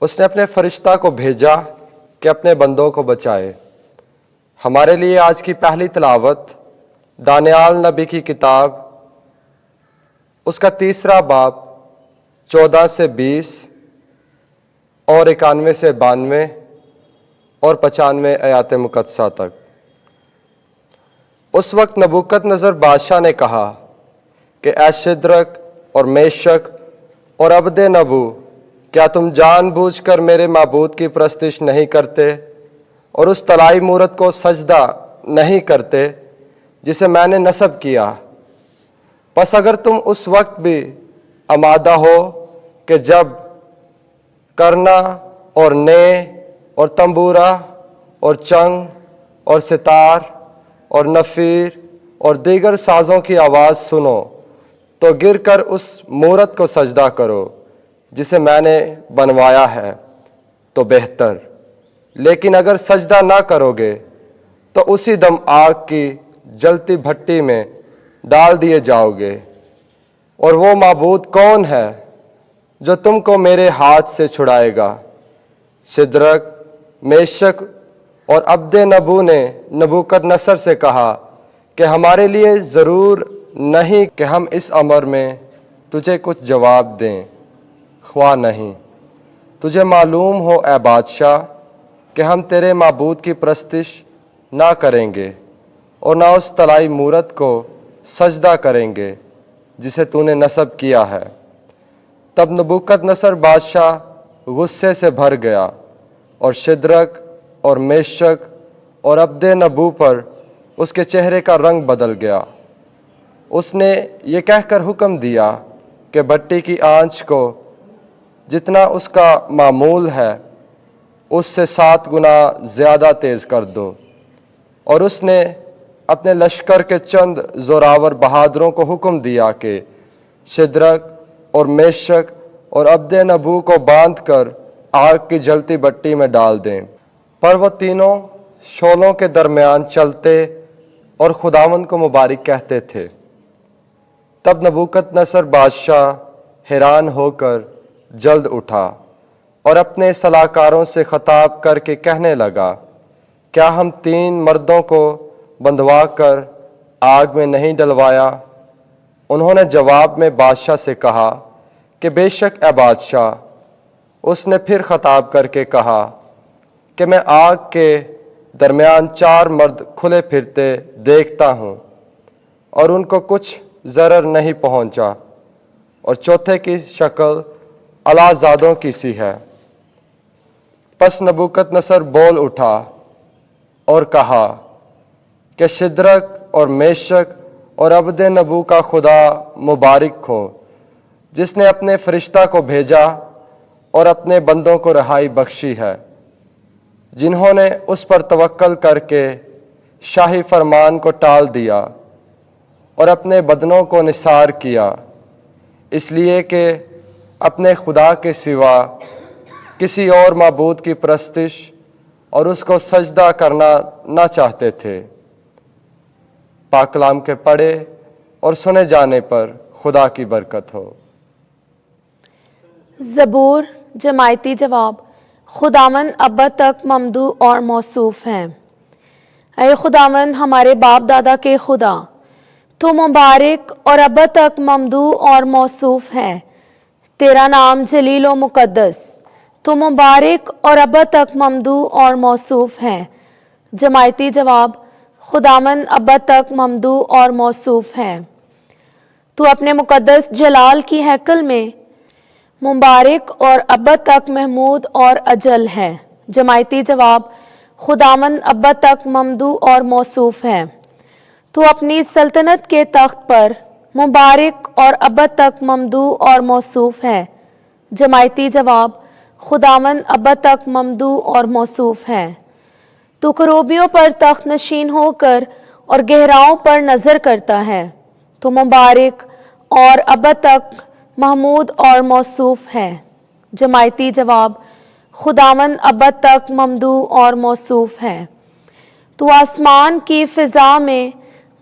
اس نے اپنے فرشتہ کو بھیجا کہ اپنے بندوں کو بچائے۔ ہمارے لیے آج کی پہلی تلاوت دانیال نبی کی کتاب، اس کا 3 باب 14 سے 20 اور 91 سے 92 اور 95 آیات مقدسہ تک۔ اس وقت نبوکت نظر بادشاہ نے کہا کہ اے شدرک اور میشک اور عبد نبو، کیا تم جان بوجھ کر میرے معبود کی پرستش نہیں کرتے اور اس طلائی مورت کو سجدہ نہیں کرتے جسے میں نے نصب کیا؟ پس اگر تم اس وقت بھی آمادہ ہو کہ جب کرنا اور نے اور تنبورہ اور چنگ اور ستار اور نفیر اور دیگر سازوں کی آواز سنو تو گر کر اس مورت کو سجدہ کرو جسے میں نے بنوایا ہے تو بہتر، لیکن اگر سجدہ نہ کرو گے تو اسی دم آگ کی جلتی بھٹی میں ڈال دیے جاؤ گے۔ اور وہ معبود کون ہے جو تم کو میرے ہاتھ سے چھڑائے گا؟ شدرک، میشک اور عبد نبو نے نبوکد نصر سے کہا کہ ہمارے لیے ضرور نہیں کہ ہم اس امر میں تجھے کچھ جواب دیں، خواہ نہیں تجھے معلوم ہو اے بادشاہ کہ ہم تیرے معبود کی پرستش نہ کریں گے اور نہ اس طلائی مورت کو سجدہ کریں گے جسے تو نے نصب کیا ہے۔ تب نبوکد نصر بادشاہ غصے سے بھر گیا اور شدرک اور میشک اور عبد نبو پر اس کے چہرے کا رنگ بدل گیا۔ اس نے یہ کہہ کر حکم دیا کہ بھٹی کی آنچ کو جتنا اس کا معمول ہے اس سے 7 گنا زیادہ تیز کر دو۔ اور اس نے اپنے لشکر کے چند زوراور بہادروں کو حکم دیا کہ شدرک اور میشک اور عبد نبو کو باندھ کر آگ کی جلتی بٹی میں ڈال دیں۔ پر وہ تینوں شعلوں کے درمیان چلتے اور خداوند کو مبارک کہتے تھے۔ تب نبوکد نصر بادشاہ حیران ہو کر جلد اٹھا اور اپنے صلاحکاروں سے خطاب کر کے کہنے لگا، کیا ہم 3 مردوں کو بندھوا کر آگ میں نہیں ڈلوایا؟ انہوں نے جواب میں بادشاہ سے کہا کہ بے شک اے بادشاہ۔ اس نے پھر خطاب کر کے کہا کہ میں آگ کے درمیان 4 مرد کھلے پھرتے دیکھتا ہوں اور ان کو کچھ ضرر نہیں پہنچا، اور چوتھے کی شکل اعلیٰ کی سی ہے۔ پس نبوکد نصر بول اٹھا اور کہا کہ شدرک اور میشک اور عبد نبو کا خدا مبارک ہو، جس نے اپنے فرشتہ کو بھیجا اور اپنے بندوں کو رہائی بخشی ہے، جنہوں نے اس پر توکل کر کے شاہی فرمان کو ٹال دیا اور اپنے بدنوں کو نثار کیا، اس لیے کہ اپنے خدا کے سوا کسی اور معبود کی پرستش اور اس کو سجدہ کرنا نہ چاہتے تھے۔ پاک کلام کے پڑھے اور سنے جانے پر خدا کی برکت ہو۔ زبور جماعتی جواب۔ خداوند ابد تک ممدوح اور موصوف ہیں۔ اے خداوند ہمارے باپ دادا کے خدا، تو مبارک اور ابد تک ممدوح اور موصوف ہے۔ تیرا نام جلیل و مقدس، تو مبارک اور ابد تک ممدوح اور موصوف ہے۔ جماعتی جواب۔ خداوند ابد تک ممدوح اور موصوف ہے۔ تو اپنے مقدس جلال کی ہیکل میں مبارک اور ابد تک محمود اور اجل ہے۔ جماعتی جواب۔ خداوند ابد تک ممدوح اور موصوف ہے۔ تو اپنی سلطنت کے تخت پر مبارک اور ابد تک ممدوح اور موصوف ہے۔ جماعتی جواب۔ خداوند ابد تک ممدوح اور موصوف ہے۔ تو کروبیوں پر تخت نشین ہو کر اور گہراؤں پر نظر کرتا ہے۔ تو مبارک اور ابد تک محمود اور موصوف ہے۔ جماعتی جواب۔ خداوند ابد تک ممدوح اور موصوف ہے۔ تو آسمان کی فضا میں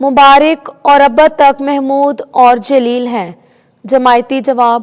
مبارک اور ابد تک محمود اور جلیل ہے۔ جماعتی جواب۔